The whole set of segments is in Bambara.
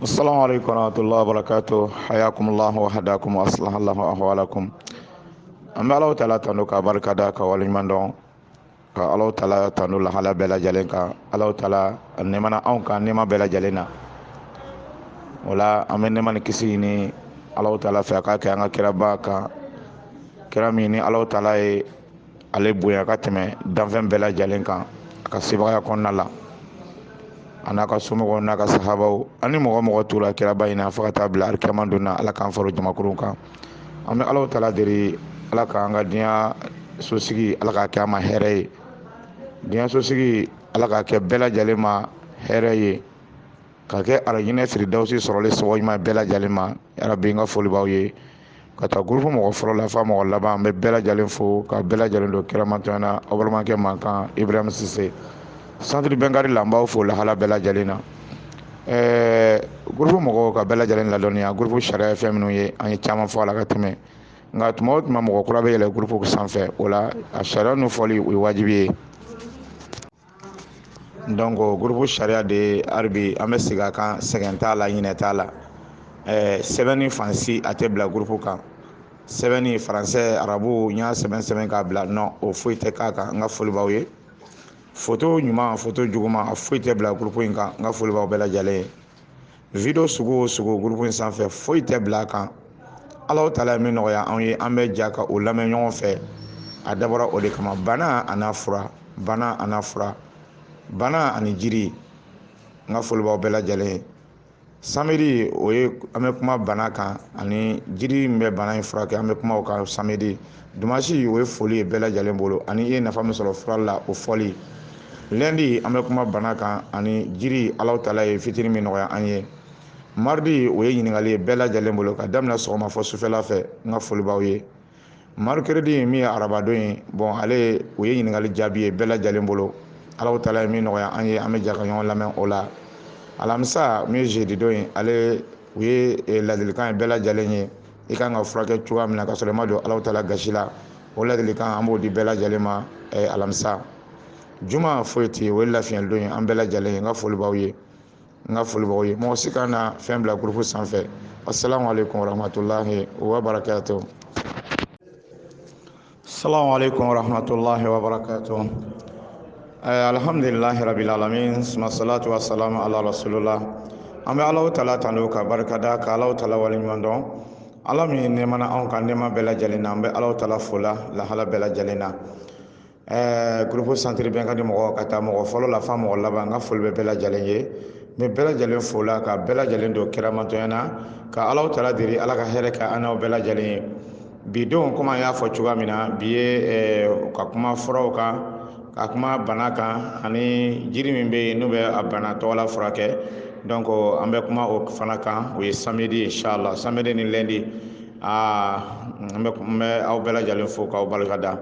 السلام عليكم ورحمة الله وبركاته. حياكم الله وحداكم وأصلح الله أحوالكم. أما الله تعالى تنو كبركة دا كوالي مندون الله تعالى تنو لحالا بلا جلنكا الله تعالى نمنا أونكا نما بلا جلنا ولا أمن نما نكسيني الله تعالى فيكا كأنا كرباكا كراميني الله تعالى ale bonya ka tɛmɛ danfɛn bɛɛ lajɛlen kan a ka sebagaya kɔnɔna la a n'a ka somɔgɔw n'a ka sahabaw ani mɔgɔ tora kiraba in na fo ka taa bila alikiyama don na ala k'an faro jamakuru kan an bɛ Alahu taala deli ala k'an ka diɲɛ sosigi ala k'a kɛ an ma hɛrɛ ye diɲɛ sosigi ala k'a kɛ bɛɛ lajɛlen ma hɛrɛ ye ka kɛ alijinɛ firidawusi sɔrɔli sababu ɲuman bɛɛ lajɛlen ma yarabi n ka foli b'aw ye ka taa gurupu mɔgɔ fɔlɔ la f'a mɔgɔ laban an bɛ bɛɛ lajɛlen fo ka bɛɛ lajɛlen don kiramatɔn na aw balimakɛ mankan Ibrahim Sise centre Bɛnkari la n b'aw fo lahala bɛɛ lajɛlen na gurupu mɔgɔw ka bɛɛ lajɛlen ladɔnniya gurupu sariya ye fɛn minnu ye an ye caman fɔ a la ka tɛmɛ nka tuma o tuma mɔgɔ kura bɛ yɛlɛ gurupu sanfɛ o la a sariya ninnu fɔli o ye wajibi ye donc gurupu sariya de halibi an bɛ segin a kan sɛgɛn t'a la ɲinɛ t'a la sɛbɛnni fansi a tɛ bila gurupu kan sɛbɛnni faransɛ arabu n y'a sɛbɛn k'a bila non o foyi tɛ k'a kan n ka foli b'aw ye foto ɲuman foto juguman a foyi tɛ bila gurupu in kan n ka foli b'aw bɛɛ lajɛlen ye video sugu o sugu gurupu in sanfɛ foyi tɛ bila a kan Alahu taala ye min nɔgɔya anw ye an bɛ ja ka o lamɛn ɲɔgɔn fɛ a dabɔra o de kama bana ani fura bana ani jiri n ka foli b'aw bɛɛ lajɛlen ye samedi o ye an bɛ kuma bana kan ani jiri min bɛ bana in furakɛ an bɛ kuma o kan samedi dimanche o ye foli ye bɛɛ lajɛlen bolo ani i ye nafa min sɔrɔ fura la o fɔli lundi an bɛ kuma bana kan ani jiri Alahu taala ye fitiri min nɔgɔya an ye mardi o ye ɲininkali ye bɛɛ lajɛlen bolo ka daminɛ sɔgɔma fɔ sufɛla fɛ n ka foli b'aw ye mercredi min ye arabadon ye bon ale o ye ɲininkali jaabi ye bɛɛ lajɛlen bolo Alahu taala ye min nɔgɔya an ye an bɛ ja ka ɲɔgɔn lamɛn o la alamisa min ye jeudi don ye ale o ye ladilikan ye bɛɛ lajɛlen ye i kan ka furakɛ cogoya min na ka sɔrɔ i ma don Alahu taala gasi la o ladilikan an b'o di bɛɛ lajɛlen ma alamisa juma foyi tɛ yen o ye lafiyɛli don ye an bɛɛ lajɛlen ye n ka foli b'aw ye mɔgɔ si kana na fɛn bila gurupu sanfɛ assalamu alaikum warahmatullahi wabarakatuh. Assalamu alaikum warahmatullahi wabarakatuh. Alhamdulillahi rabbil alamin suma salatu wa salamu ala rasulillah an bɛ Alahu taala tanu ka barika da ka Alahu taala waleɲuman dɔn ala min nɛɛmana anw kan nɛɛma bɛɛ lajɛlen na an bɛ Alahu taala fo la lahala bɛɛ lajɛlen na gurupu centre Bɛnkadi mɔgɔ ka taa mɔgɔ fɔlɔ la f'a mɔgɔ laban n ka foli bɛ bɛɛ lajɛlen ye n bɛ bɛɛ lajɛlen fo la ka bɛɛ lajɛlen don kiramatɔnya na ka Alahu taala deli ala ka hɛrɛ kɛ an n'aw bɛɛ lajɛlen ye bi don komi an y'a fɔ cogoya min na bi ye ka kuma furaw kan ka kuma bana kan ani jiri min bɛ yen n'u bɛ a bana tɔgɔ la furakɛ donc an bɛ kuma o fana kan o ye samedi inchallah samedi ni lundi n bɛ aw bɛɛ lajɛlen fo k'aw barika da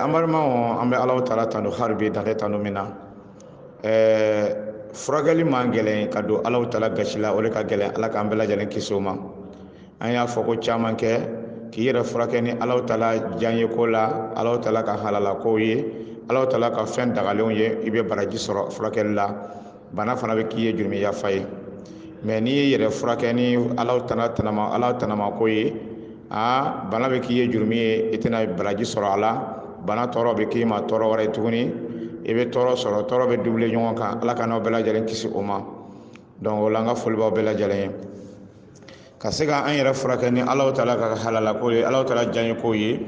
an balimaw an bɛ Alahu taala tanu hali bi dantɛ tanu min na furakɛli man gɛlɛn ka don Alahu taala gasi la o de ka gɛlɛn ala k'an bɛɛ lajɛlen kisi o ma an y'a fɔ ko caman kɛ k'i yɛrɛ furakɛ ni Alahu taala diɲɛ ko la Alahu taala ka halala kow ye Alahu taala ka fɛn dagalenw ye i bɛ baraji sɔrɔ furakɛli la bana fana bɛ k'i ye jurumi yafa ye mais n'i ye yɛrɛ furakɛ ni Alahu taala tanama ko ye bana bɛ k'i ye jurumi ye i tɛna baraji sɔrɔ a la bana tɔɔrɔ bɛ k'i ma tɔɔrɔ wɛrɛ ye tuguni i bɛ tɔɔrɔ sɔrɔ tɔɔrɔ bɛ double ɲɔgɔn kan ala ka n'aw bɛɛ lajɛlen kisi o ma donc o la n ka foli b'aw bɛɛ lajɛlen ye ka se ka an yɛrɛ furakɛ ni Alahu taala ka halala ko ye Alahu taala diɲɛ ko ye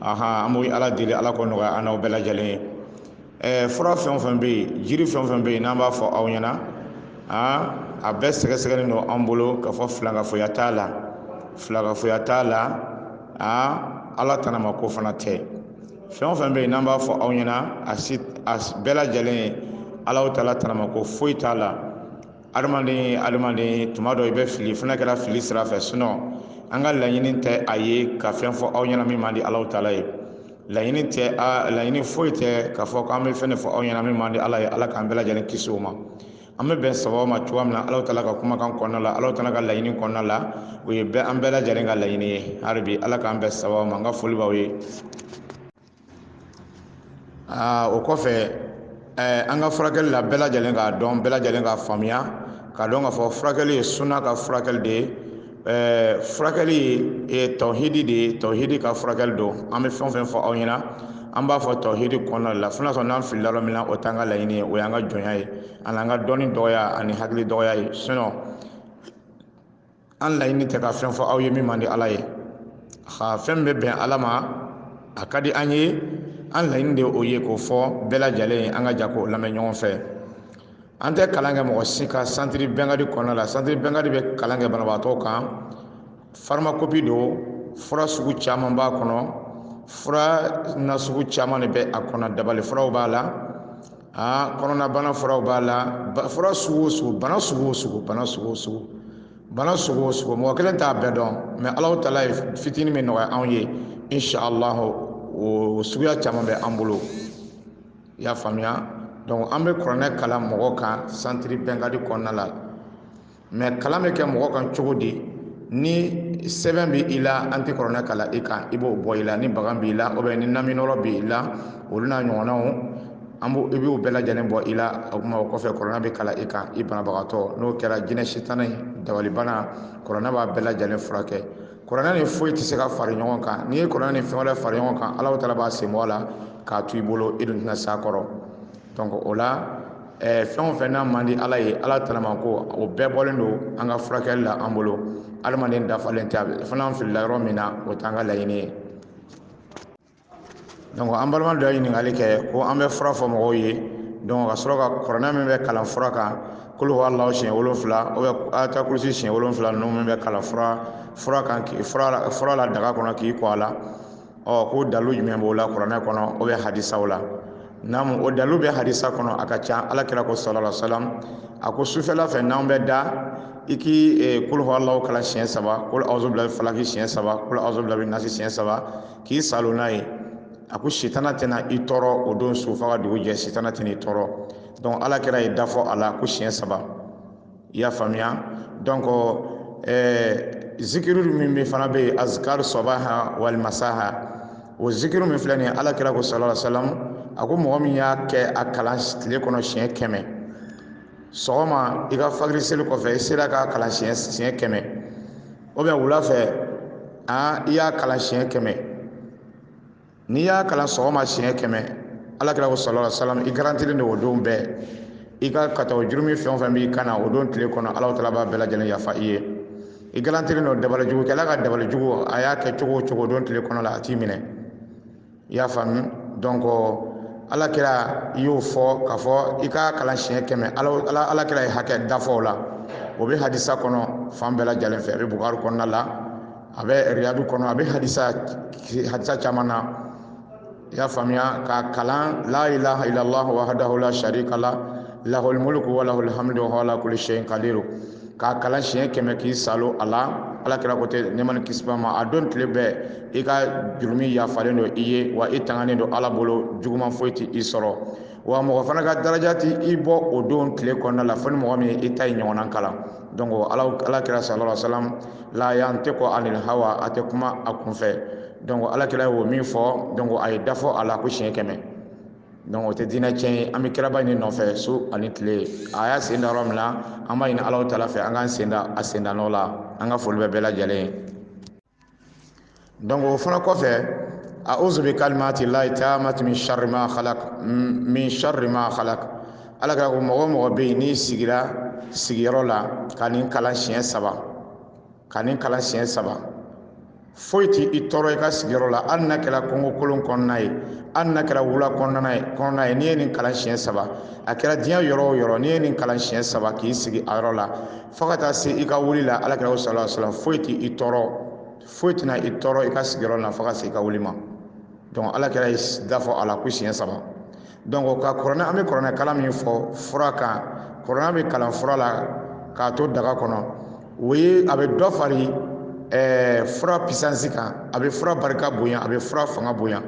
an bɛ ala deli ala ko nɔgɔya an n'aw bɛɛ lajɛlen ye fura fɛn o fɛn bɛ yen jiri fɛn o fɛn bɛ yen n'an b'a fɔ aw ɲɛna a bɛɛ sɛgɛsɛgɛlen don an bolo ka fɔ filakafoya t'a la ala tanama ko fana tɛ fɛn o fɛn bɛ yen n'an b'a fɔ aw ɲɛna a bɛɛ lajɛlen ye Alahu taala tanama ko foyi t'a la adamaden tuma dɔ i bɛ fili fana kɛra fili sira fɛ sinon an ka laɲini tɛ a ye ka fɛn fɔ aw ɲɛna min man di Alahu taala ye laɲini foyi tɛ k'a fɔ k'an bɛ fɛn de fɔ aw ɲɛna min man di ala ye ala k'an bɛɛ lajɛlen kisi o ma an bɛ bɛn sababu ma cogoya min na Alahu taala ka kumakan kɔnɔna la Alahu taala ka laɲini kɔnɔna la o ye an bɛɛ lajɛlen ka laɲini ye hali bi ala k'an bɛn sababu ma n ka foli b'aw ye o kɔfɛ an ka furakɛli la bɛɛ lajɛlen k'a dɔn bɛɛ lajɛlen k'a faamuya ka dɔn ka fɔ furakɛli ye sunna ka furakɛli de ye furakɛli ye tawhidi de ye tawhidi ka furakɛli don an bɛ fɛn o fɛn fɔ aw ɲɛna an b'a fɔ tawhidi kɔnɔna la fo n'a sɔrɔ n'an filila yɔrɔ min na o t'an ka laɲini ye o y'an ka jɔnya ye ani an ka dɔnni dɔgɔya ani hakili dɔgɔya ye an laɲini tɛ ka fɛn fɔ aw ye min man di ala ye fɛn bɛ bɛn ala ma a ka di an ye an laɲini de o ye k'o fɔ bɛɛ lajɛlen an ka ja k'o lamɛn ɲɔgɔn fɛ an tɛ kalan kɛ mɔgɔ si ka santiri bɛnkadi kɔnɔna la santiri bɛnkadi bɛ kalan kɛ banabaatɔ kan farmakopi don fura sugu caman b'a kɔnɔ fura nasugu caman de bɛ a kɔnɔ dabali furaw b'a la kɔnɔnabana furaw b'a la fura sugu o sugu bana sugu o sugu bana sugu o sugu bana sugu o sugu mɔgɔ kelen t'a bɛɛ dɔn mɛ Alahu Taala ye fitinin min nɔgɔya anw ye inshallah o suguya caman bɛ an bolo i y'a faamuya donc an bɛ kuranɛ kalan mɔgɔ kan santiri bɛnkadi kɔnɔna la mɛ kalan bɛ kɛ mɔgɔ kan cogo di ni sɛbɛn bɛ i la an tɛ kuranɛ kalan i kan i b'o bɔ i la ni bagan b'i la ni naminɔrɔ b'i la olu n'a ɲɔgɔnnaw i b'o bɛɛ lajɛlen bɔ i la o kɔfɛ kuranɛ bɛ kalan i kan i banabagatɔ n'o kɛra jinɛ sitana dabalibana kuranɛ b'a bɛɛ lajɛlen furakɛ kuranɛ ni foyi tɛ se ka fara ɲɔgɔn kan n'i ye kuranɛ ni fɛn wɛrɛ fara ɲɔgɔn kan Alahu Taala b'a sen bɔ a la k'a to i bolo i dun tɛna s'a kɔrɔ donc o la fɛn o fɛn n'a man di ala ye ala tanama ko o bɛɛ bɔlen don an ka furakɛli la an bolo adamaden dafalen tɛ a bɛ fana an filila yɔrɔ min na o t'an ka laɲini ye donc an balima dɔ ye ɲininkali kɛ ko an bɛ fura fɔ mɔgɔw ye donc ka sɔrɔ ka kuranɛ min bɛ kalan fura kan kul huwa Allahu siɲɛ 7 ayatul kursi siɲɛ 7 ninnu min bɛ kalan fura kan fura la daga kɔnɔ k'i kɔ a la ko dalu jumɛn b'o la kuranɛ kɔnɔ o bɛ hadisaw la namu o dalu bɛ hadisa kɔnɔ a ka ca alakira ko sallallahu alaihi wasallam a ko sufɛla fɛ n'anw bɛ da i k'i kul huwa Allahu kalan siɲɛ 3 kul a'udhu billahi falaki siɲɛ 3 kul a'udhu billahi nasi siɲɛ 3 k'i salo n'a ye a ko sitana tɛna i tɔɔrɔ o don su fo ka dugu jɛ sitana tɛna i tɔɔrɔ donc alakira ye da fɔ a la ko siɲɛ 3 i y'a faamuya donc zikiru min fana bɛ yen azkar sabaha wal masaha o zikiru min filɛ nin ye alakira ko sallallahu alaihi wasallam a ko mɔgɔ min y'a kɛ a kalan tile kɔnɔ siɲɛ 100 sɔgɔma i ka fajiri seli kɔfɛ i sera k'a kalan siɲɛ 100 ou bien wula fɛ i y'a kalan siɲɛ 100 n'i y'a kalan sɔgɔma siɲɛ 100 alakira ko sallallahu alaihi wasallam i garantilen don o don bɛɛ i ka kataw jurumi fɛn o fɛn b'i kan na o don tile kɔnɔ Alahu Taala b'a bɛɛ lajɛlen yafa i ye i garantilen don dabalijugukɛla ka dabalijugu a y'a kɛ cogo o cogo don tile kɔnɔ la a t'i minɛ i y'a faamu donc alakira i y'o fɔ k'a fɔ i ka kalan siɲɛ 100 alakira ye hakɛ dafɔ o la o bɛ hadisa kɔnɔ fan bɛɛ lajɛlen fɛ a bɛ Bukari kɔnɔna la a bɛ Riyadu kɔnɔ a bɛ hadisa caman na i y'a faamuya k'a kalan la ilaha illallah wahdahu la sharika lah lahul mulku wa lahul hamdu wa huwa ala kulli shay'in qadir k'a kalan siɲɛ 100 k'i salo a la alakira ko tɛ ne ma ni kisiba ma a don tile bɛɛ i ka jurumi yafalen don i ye wa i tanganen don ala bolo juguman foyi tɛ i sɔrɔ wa mɔgɔ fana ka daraja tɛ i bɔ o don tile kɔnɔna la fo ni mɔgɔ min i ta ye ɲɔgɔnna kalan donc alakira sallallahu alaihi wasallam la yantiqu anil hawa a tɛ kuma a kunfɛ donc alakira y'o min fɔ donc a ye dafɔ a la ko siɲɛ 100 donc o tɛ diinɛ tiɲɛ ye an bɛ kiraba in nɔfɛ su ani tile a y'a sen da yɔrɔ min na an b'a ɲini Alahu Taala fɛ an k'an sen da a senda nɔ la an ka foli bɛ bɛɛ lajɛlen ye donc o fana kɔfɛ a'udhu bi kalimati llahi tammati min sharri ma khalaq alakira ko mɔgɔ o mɔgɔ bɛ yen n'i sigira sigiyɔrɔ la ka nin kalan siɲɛ 3 foyi tɛ i tɔɔrɔ i ka sigiyɔrɔ la hali n'a kɛra kɔngɔ kolon kɔnɔna ye hali n'a kɛra wula kɔnɔna ye n'i ye nin kalan siɲɛ 3 a kɛra diɲɛ yɔrɔ o yɔrɔ n'i ye nin kalan siɲɛ 3 k'i sigi a yɔrɔ la fo ka taa se i ka wuli la alakira ko sallallahu alaihi wasallam foyi tɛ i tɔɔrɔ foyi tɛna i tɔɔrɔ i ka sigiyɔrɔ la fo ka se i ka wuli ma donc alakira ye dafɔ a la ko siɲɛ 3 donc ka kuranɛ an bɛ kuranɛ kalan min fɔ fura kan kuranɛ bɛ kalan fura la k'a to daga kɔnɔ o ye a bɛ dɔ fari fura puissance kan a bɛ fura barika bonya a bɛ fura fanga bonya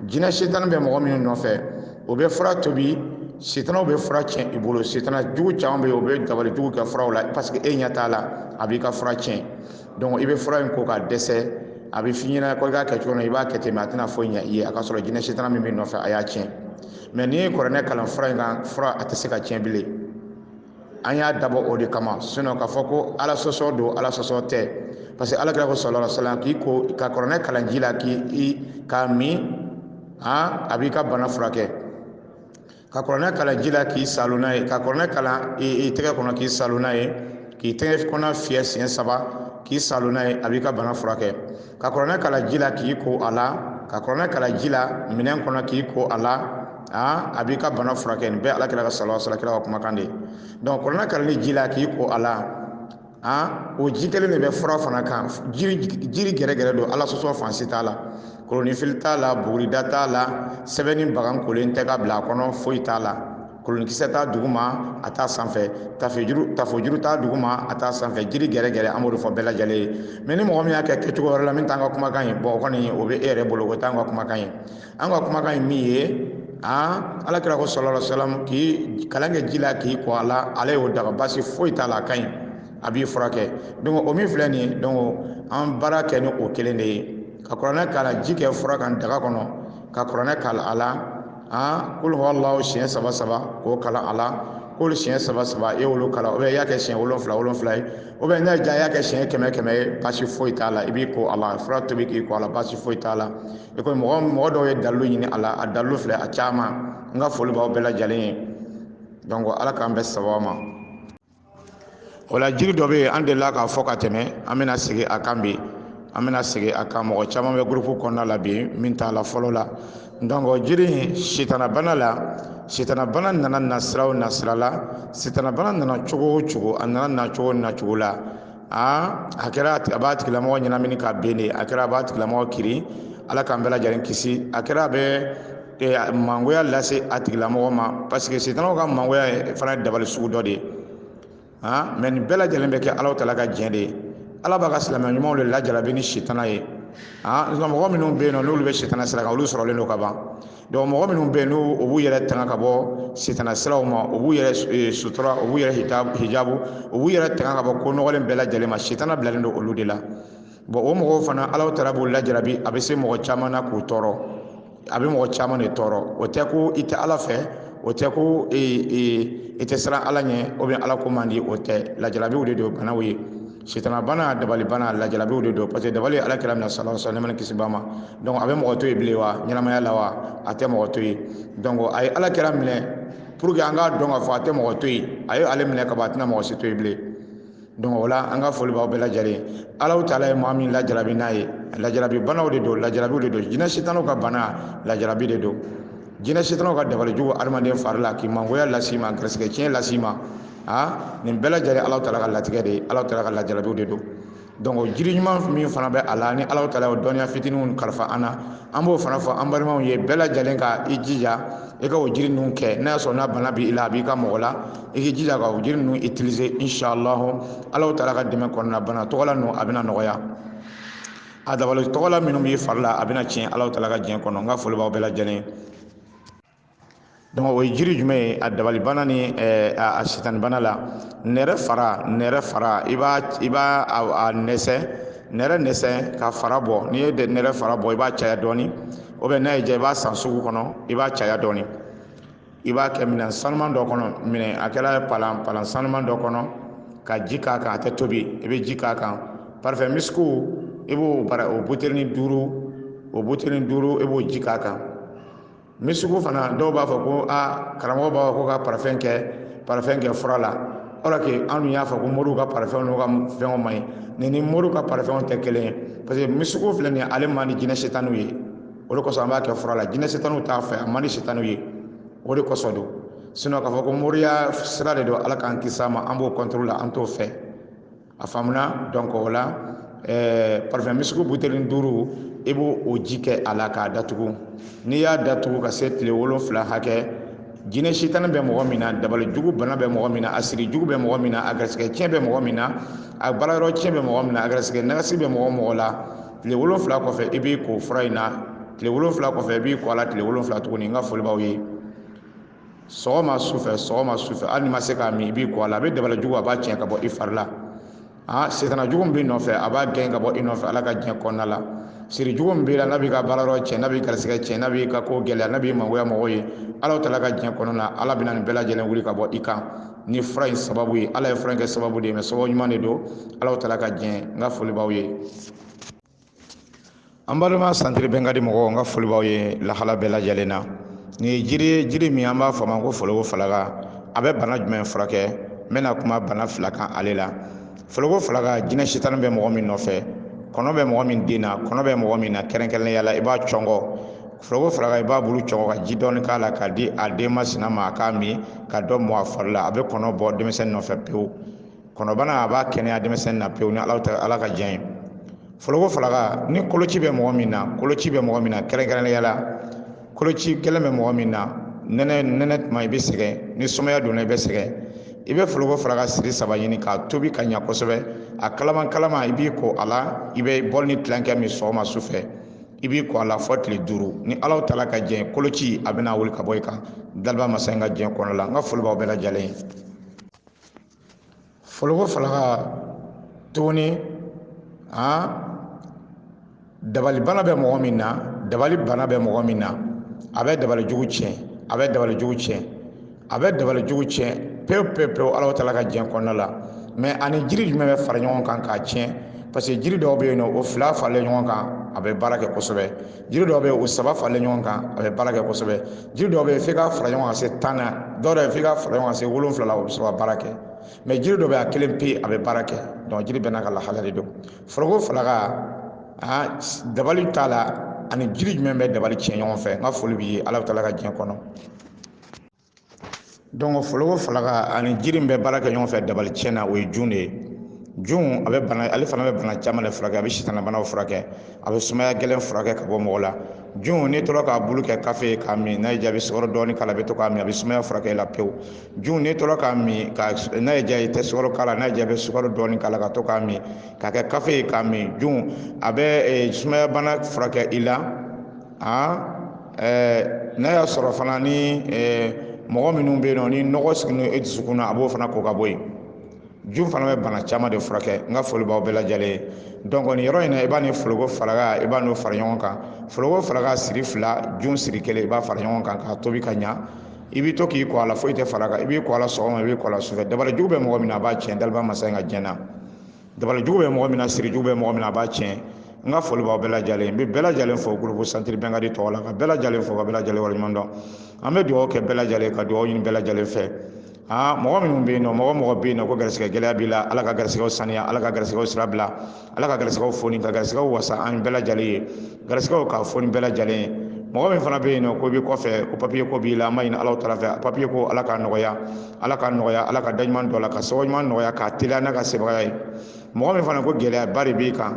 jinɛ sitani bɛ mɔgɔ minnu nɔfɛ o bɛ fura tobi sitanaw bɛ fura tiɲɛ i bolo sitana jugu caman bɛ yen o bɛ dabali jugu kɛ furaw la parce que e ɲɛ t'a la a b'i ka fura tiɲɛ donc i bɛ fura in ko ka dɛsɛ a bɛ f'i ɲɛna ko i k'a kɛ cogo min na i b'a kɛ ten mais a tɛna foyi ɲɛ i ye a ka sɔrɔ jinɛ sitana min bɛ nɔfɛ a y'a tiɲɛ mais n'i ye kuranɛ kalan fura in kan fura a tɛ se ka tiɲɛ bilen an y'a dabɔ o de kama sinon k'a fɔ ko ala sɔsɔ don ala sɔsɔ tɛ parce que alakira ko sallallahu alaihi wasallam k'i ko ka kɔrɔnɛ kalan ji la k'a min a b'i ka bana furakɛ ka kɔrɔnɛ kalan ji la k'i salo n'a ye ka kɔrɔnɛ kalan i tɛgɛ kɔnɔ k'i salo n'a ye k'i tɛgɛ kɔnɔ fiyɛ siɲɛ 3 k'i salo n'a ye a b'i ka bana furakɛ ka kɔrɔnɛ kalan ji la k'i ko a la ka kɔrɔnɛ kalan ji la minɛn kɔnɔ k'i ko a la a b'i ka bana furakɛ nin bɛɛ alakira ka sallallahu alaihi wasallam kira ka kumakan de donc kɔrɔnɛ kalan ji la k'i ko a la o ji kelen de bɛ fura fana kan jiri gɛrɛgɛrɛ don ala sɔsɔ fansi t'a la kolonifili t'a la buguridda t'a la sɛbɛnni bagan kolen tɛ ka bila a kɔnɔ foyi t'a la kolonikisɛ t'a duguma a t'a sanfɛ tafojuru t'a duguma a t'a sanfɛ jiri gɛrɛgɛrɛ an b'o de fɔ bɛɛ lajɛlen ye mais ni mɔgɔ min y'a kɛ kɛcogo wɛrɛ la min t'an ka kumakan ye bon o kɔni o bɛ e yɛrɛ bolo o t'an ka kumakan ye an ka kumakan ye min ye alakira ko sallallahu alaihi wasallam k'i kalan kɛ ji la k'i ko a la ale y'o daga basi foyi t'a la a ka ɲi a b'i furakɛ donc o min filɛ nin ye donc an baara kɛ ni o kelen de ye ka kuranɛ k'a la ji kɛ fura kan daga kɔnɔ ka kuranɛ k'a a la kul huwallahu siɲɛ 3 k'o kalan a la k'olu siɲɛ 3 e y'olu kalan ou bien i y'a kɛ siɲɛ 7 ye ou bien n'a ja i y'a kɛ siɲɛ 100 ye basi foyi t'a la i b'i ko a la fura tobi k'i ko a la basi foyi t'a la i ko mɔgɔ dɔw ye dalilu ɲini a la a dalilu filɛ a caman n ka foli b'aw bɛɛ lajɛlen ye donc ala k'an bɛɛ sababa ma o la jiri dɔ bɛ yen an delila k'a fɔ ka tɛmɛ an bɛna segin a kan bi an bɛna segin a kan mɔgɔ caman bɛ groupe kɔnɔna la bi min t'a la fɔlɔ la donc jiri in sitanabana la sitanabana nana nasira o nasira la sitanabana nana cogo o cogo a nana na cogo na cogo la a kɛra a b'a tigilamɔgɔ ɲɛnamini ka ben de a kɛra a b'a tigilamɔgɔ kiri ala k'an bɛɛ lajɛlen kisi a kɛra a bɛ mangoya lase a tigilamɔgɔ ma parce que sitanaw ka mangoya fana ye dabali sugu dɔ de ye mais nin bɛɛ lajɛlen bɛ kɛ Alahu Taala ka jɛn de ye ala b'a ka silamɛ ɲumanw de lajarabi ni sitana ye mɔgɔ minnu bɛ yen nɔ n'olu bɛ sitana sira kan olu sɔrɔlen don ka ban donc mɔgɔ minnu bɛ yen n'u b'u yɛrɛ tanga ka bɔ sitana siraw ma u b'u yɛrɛ sutura u b'u yɛrɛ hijabu u b'u yɛrɛ tanga ka bɔ ko nɔgɔlen bɛɛ lajɛlen ma sitana bilalen don olu de la bon o mɔgɔw fana Alahu Taala b'u lajarabi a bɛ se mɔgɔ caman na k'u tɔɔrɔ a bɛ mɔgɔ caman de tɔɔrɔ o tɛ ko i tɛ ala fɛ o tɛ ko i tɛ siran ala ɲɛ ou bien ala ko man di o tɛ lajarabiw de don banaw ye sitana bana dabali bana lajarabiw de don parce que dabali ala kira minɛ sallallahu alaihi wasallam kisi ba ma donc a bɛ mɔgɔ to yen bilen wa ɲɛnamaya la wa a tɛ mɔgɔ to yen donc a ye ala kira minɛ pour que an k'a dɔn k'a fɔ a tɛ mɔgɔ to yen a ye ale minɛ ka ban a tɛna mɔgɔ si to yen bilen donc o la an ka foli b'aw bɛɛ lajɛlen Alahu Taala ye maa min lajarabi n'a ye lajarabi banaw de don lajarabiw de don jinɛ sitanaw ka bana lajarabi de don jinɛ sitanaw ka dabali jugu adamaden fari la k'i mangoya las'i ma garisigɛ tiɲɛ las'i ma nin bɛɛ lajɛlen Alahu Taala ka latigɛ de ye Alahu Taala ka lajarabiw de don donc jiri ɲuman min fana bɛ a la ni Alahu Taala ye dɔnniya fitininw kalifa an na an b'o fana fɔ an balimaw ye bɛɛ lajɛlen ka i jija i ka o jiri ninnu kɛ n'a y'a sɔrɔ n'a bana b'i la a b'i ka mɔgɔ la i k'i jija ka o jiri ninnu utiliser inshallah Alahu Taala ka dɛmɛ kɔnɔna bana tɔgɔla ninnu a bɛna nɔgɔya a dabali tɔgɔla minnu b'i fari la a bɛna tiɲɛ Alahu Taala ka diɲɛ kɔnɔ n ka foli b'aw bɛɛ lajɛlen donc o ye jiri jumɛn ye a dabali bana ni a sitani bana la nɛrɛ fara i b'a a nɛsɛ ka fara bɔ n'i ye nɛrɛ fara bɔ i b'a caya dɔɔni ou bien n'a y'i diya i b'a san sugu kɔnɔ i b'a caya dɔɔni i b'a kɛ minɛn sanuman dɔ kɔnɔ minɛn a kɛra palan sanuman dɔ kɔnɔ ka ji k'a kan a tɛ tobi i bɛ ji k'a kan parfait misiku i b'o o buteli 5 i b'o ji k'a kan misiku fana dɔw b'a fɔ ko karamɔgɔ b'a fɔ ko ka parfum kɛ fura la alors que an dun y'a fɔ ko moriw ka parfum n'u ka fɛnw man ɲi ni moriw ka parfum tɛ kelen ye parce que misiku filɛ nin ye ale man di jinɛ sitaniw ye o de kosɔn an b'a kɛ fura la jinɛ sitaniw t'a fɛ a man di sitaniw ye o de kosɔn don sinon k'a fɔ ko moriya sira de don ala k'an kisi a ma an b'o contrôle la an t'o fɛ a faamuna donc o la parfum misiku buteli 5 i b'o o ji kɛ a la k'a datugu n'i y'a datugu ka se tile 7 hakɛ jinɛ sitani bɛ mɔgɔ min na dabali jugu bana bɛ mɔgɔ min na a siri jugu bɛ mɔgɔ min na a garisigɛ tiɲɛ bɛ mɔgɔ min na a baarayɔrɔ tiɲɛ bɛ mɔgɔ min na a garisigɛ nagasi bɛ mɔgɔ la tile 7 kɔfɛ i b'i ko fura in na tile 7 kɔfɛ i b'i ko a la tile 7 tuguni n ka foli b'aw ye sɔgɔma sufɛ hali ni ma se k'a min i b'i ko a la a bɛ dabali jugu a b'a tiɲɛ ka bɔ i fari la sitana jugu min b'i nɔfɛ a b'a gɛn ka bɔ i nɔfɛ ala ka diɲɛ kɔnɔna la siri jugu min b'i la n'a b'i ka baarayɔrɔ tiɲɛ n'a b'i garisigɛ tiɲɛ n'a b'i ka ko gɛlɛya n'a b'i mangoya mɔgɔw ye Alahu Taala ka diɲɛ kɔnɔna la ala bɛna nin bɛɛ lajɛlen wuli ka bɔ i kan ni fura in sababu ye ala ye fura in kɛ sababu de ye mais sababu ɲuman de don Alahu Taala ka diɲɛ n ka foli b'aw ye an balima santiri bɛn ka di mɔgɔw n ka foli b'aw ye lahala bɛɛ lajɛlen na nin ye jiri min an b'a fɔ a ma ko foloko falaka a bɛ bana jumɛn furakɛ n bɛna kuma bana fila kan ale la foloko falaka jinɛ sitani bɛ mɔgɔ min nɔfɛ kɔnɔ bɛ mɔgɔ min den na kɔnɔ bɛ mɔgɔ min na kɛrɛnkɛrɛnnenya la i b'a cɔngɔ foloko falaka i b'a bulu cɔngɔ ka ji dɔɔni k'a la k'a di a den masina ma a k'a min ka dɔ mɔ a fari la a bɛ kɔnɔ bɔ denmisɛnnin nɔfɛ pewu kɔnɔbana a b'a kɛnɛya denmisɛnnin na pewu ni ala ka diɲɛ ye foloko falaka ni koloci bɛ mɔgɔ min na kɛrɛnkɛrɛnnenya la koloci gɛlɛn bɛ mɔgɔ min na nɛnɛ tuma i bɛ sɛgɛn ni sumaya donna i bɛ sɛgɛn i bɛ foloko falaka siri 3 ɲini k'a tobi ka ɲa kosɛbɛ a kalaman i b'i ko a la i bɛ bɔli ni tilankɛ min sɔgɔma su fɛ i b'i ko a la fɔ tile 5 ni Alahu Taala ka diɲɛ koloci a bɛna wuli ka bɔ i kan daliba masa in ka diɲɛ kɔnɔ la n ka foli b'aw bɛɛ lajɛlen ye foloko falaka tuguni dabali bana bɛ mɔgɔ min na dabali bana bɛ mɔgɔ min na a bɛ dabali jugu tiɲɛ a bɛ dabali jugu tiɲɛ pewu Alahu Taala ka diɲɛ kɔnɔna la mais ani jiri jumɛn bɛ fara ɲɔgɔn kan k'a tiɲɛ parce que jiri dɔw bɛ yen nɔ o 2 faralen ɲɔgɔn kan a bɛ baara kɛ kosɛbɛ jiri dɔw bɛ yen o 3 faralen ɲɔgɔn kan a bɛ baara kɛ kosɛbɛ jiri dɔw bɛ yen f'i ka fara ɲɔgɔn kan se 10 na dɔw yɛrɛ f'i ka fara ɲɔgɔn kan se 7 la o bɛ se ka baara kɛ mais jiri dɔw bɛ yen a kelen pe a bɛ baara kɛ donc jiri bɛɛ n'a ka lahala de don foloko falaka dabali t'a la ani jiri jumɛn bɛ dabali tiɲɛ ɲɔgɔn fɛ n ka foli b'i ye Alahu Taala ka diɲɛ kɔnɔ donc foloko falaka ani jiri min bɛ baara kɛ ɲɔgɔn fɛ dabali tiɲɛ na o ye jun de ye jun a bɛ bana ale fana bɛ bana caman de furakɛ a bɛ sitana banaw furakɛ a bɛ sumaya gɛlɛn furakɛ ka bɔ mɔgɔ la jun n'i tora k'a bulu kɛ kafe ye k'a min n'a y'i diya i bɛ sukaro dɔɔni k'a la i bɛ to k'a min a bɛ sumaya furakɛ i la pewu jun n'i tora k'a min n'a y'i diya i tɛ sukaro k'a la n'a y'i diya i bɛ sukaro dɔɔni k'a la ka to k'a min k'a kɛ kafe ye k'a min jun a bɛ sumaya bana furakɛ i la n'a y'a sɔrɔ fana ni mɔgɔ minnu bɛ yen nɔ ni nɔgɔ sigilen e dusukun na a b'o fana ko ka bɔ yen jun fana bɛ bana caman de furakɛ n ka foli b'aw bɛɛ lajɛlen ye donc nin yɔrɔ in na i b'a ni foloko falaka i b'a n'o fara ɲɔgɔn kan foloko falaka siri 2 jun siri 1 i b'a fara ɲɔgɔn kan k'a tobi ka ɲa i b'i to k'i ko a la foyi tɛ fara kan i b'i ko a la sɔgɔma i b'i ko a la sufɛ dabali jugu bɛ mɔgɔ min na a b'a tiɲɛ daliba masa in ka diɲɛ na dabali jugu bɛ mɔgɔ min na siri jugu bɛ mɔgɔ min na a b'a tiɲɛ n ka foli b'aw bɛɛ lajɛlen n bɛ bɛɛ lajɛlen fo groupe santiri bɛnkadi tɔgɔ la ka bɛɛ lajɛlen fo ka bɛɛ lajɛlen waleɲuman dɔn an bɛ dugawu kɛ bɛɛ lajɛlen ka dugawu ɲini bɛɛ lajɛlen fɛ mɔgɔ minnu bɛ yen nɔ mɔgɔ bɛ yen nɔ ko garisigɛ gɛlɛya b'i la ala ka garisigɛw saniya ala ka garisigɛw sira bila ala ka garisigɛw foni ka garisigɛw wasa an bɛɛ lajɛlen ye garisigɛw ka foni bɛɛ lajɛlen ye mɔgɔ min fana bɛ yen nɔ ko b'i kɔfɛ ko papiye ko b'i la an ma ɲini Alahu Taala fɛ papiye ko ala ka nɔgɔya ala ka da ɲuman dɔ la ka sababu ɲuman nɔgɔya k'a teliya n'a ka sebaaya ye mɔgɔ min fana ko gɛlɛyaba de b'i kan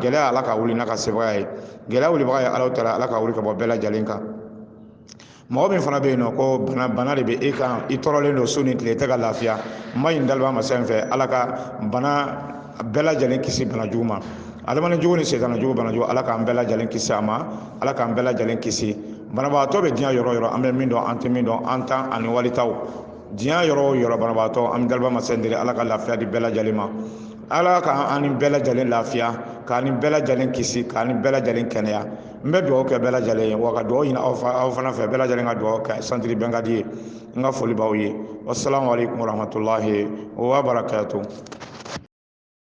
gɛlɛya ala ka wuli n'a ka sebaaya ye gɛlɛya wulibaga ye Alahu Taala ala ka wuli ka bɔ bɛɛ lajɛlen kan mɔgɔ min fana bɛ yen nɔ ko bana de bɛ e kan i tɔɔrɔlen don su ni tile tɛ ka lafiya n ma ɲini daliba masa in fɛ ala ka bana bɛɛ lajɛlen kisi bana jugu ma adamaden jugu ni sitana jugu bana jugu ala k'an bɛɛ lajɛlen kisi a ma ala k'an bɛɛ lajɛlen kisi banabagatɔ bɛ diɲɛ yɔrɔ yɔrɔ an bɛ min dɔn an tɛ min dɔn an tan ani walitaw diɲɛ yɔrɔ o yɔrɔ banabagatɔ an bɛ daliba masa in deli ala ka lafiya di bɛɛ lajɛlen ma ala k'an ni bɛɛ lajɛlen lafiya k'an ni bɛɛ lajɛlen kisi k'an ni bɛɛ lajɛlen kɛnɛya n bɛ dugawu kɛ bɛɛ lajɛlen ye wa ka dugawu ɲini aw fana fɛ bɛɛ lajɛlen ka dugawu kɛ santiri bɛnkadi ye n ka foli b'aw ye wasalaamu aleykum warahmatulahi wa barakatuh